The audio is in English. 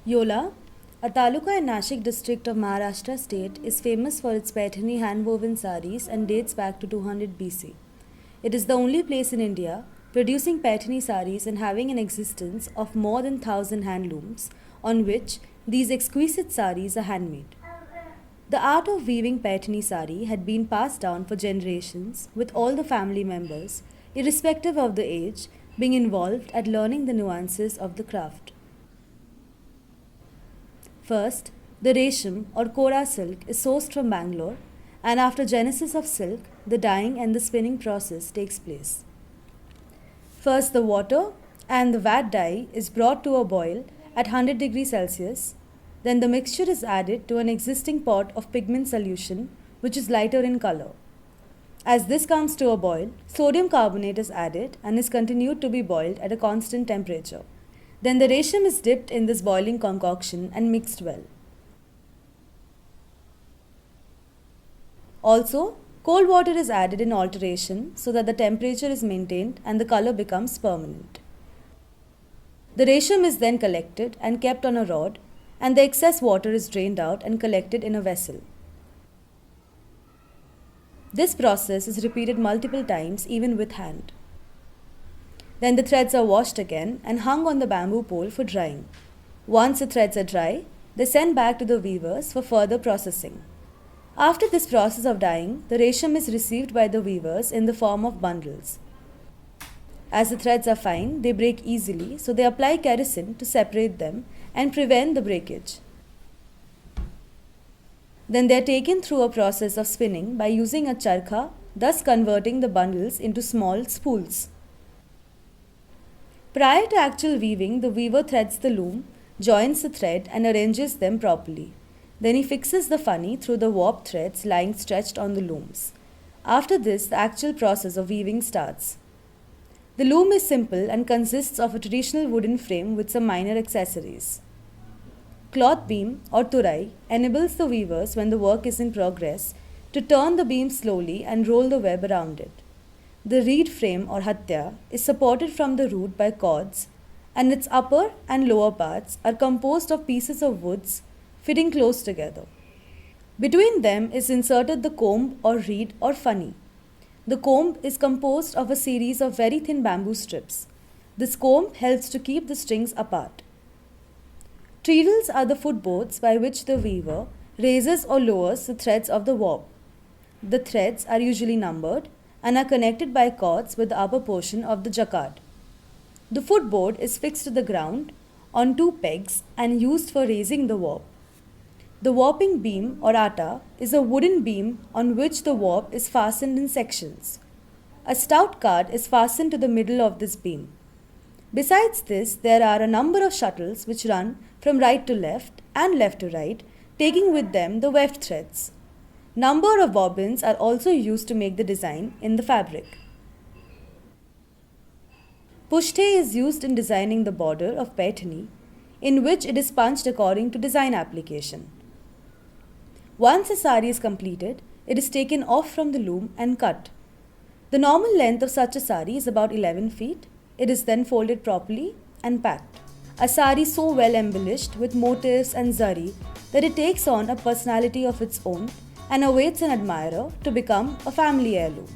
Yola, a taluka in Nashik district of Maharashtra state, is famous for its Paithani hand-woven saris and dates back to 200 BC. It is the only place in India producing Paithani saris and having an existence of more than 1,000 handlooms on which these exquisite saris are handmade. The art of weaving Paithani sari had been passed down for generations, with all the family members, irrespective of the age, being involved at learning the nuances of the craft. First, the resham or kora silk is sourced from Bangalore, and after genesis of silk, the dyeing and the spinning process takes place. First, the water and the vat dye is brought to a boil at 100 degrees Celsius. Then the mixture is added to an existing pot of pigment solution which is lighter in color. As this comes to a boil, sodium carbonate is added and is continued to be boiled at a constant temperature. Then the resham is dipped in this boiling concoction and mixed well. Also, cold water is added in alteration so that the temperature is maintained and the color becomes permanent. The resham is then collected and kept on a rod, and the excess water is drained out and collected in a vessel. This process is repeated multiple times even with hand. Then the threads are washed again and hung on the bamboo pole for drying. Once the threads are dry, they sent back to the weavers for further processing. After this process of dyeing, the resham is received by the weavers in the form of bundles. As the threads are fine, they break easily, so they apply kerosene to separate them and prevent the breakage. Then they are taken through a process of spinning by using a charkha, thus converting the bundles into small spools. Prior to actual weaving, the weaver threads the loom, joins the thread and arranges them properly. Then he fixes the funny through the warp threads lying stretched on the looms. After this, the actual process of weaving starts. The loom is simple and consists of a traditional wooden frame with some minor accessories. Cloth beam or turai enables the weavers, when the work is in progress, to turn the beam slowly and roll the web around it. The reed frame or hatya is supported from the root by cords, and its upper and lower parts are composed of pieces of woods fitting close together. Between them is inserted the comb or reed or funny. The comb is composed of a series of very thin bamboo strips. This comb helps to keep the strings apart. Treadles are the footboards by which the weaver raises or lowers the threads of the warp. The threads are usually numbered and are connected by cords with the upper portion of the jacquard. The footboard is fixed to the ground on two pegs and used for raising the warp. The warping beam or atta is a wooden beam on which the warp is fastened in sections. A stout card is fastened to the middle of this beam. Besides this, there are a number of shuttles which run from right to left and left to right, taking with them the weft threads. Number of bobbins are also used to make the design in the fabric. Pushte is used in designing the border of Paithani, in which it is punched according to design application. Once a sari is completed, it is taken off from the loom and cut. The normal length of such a sari is about 11 feet. It is then folded properly and packed. A sari so well embellished with motifs and zari that it takes on a personality of its own and awaits an admirer to become a family heirloom.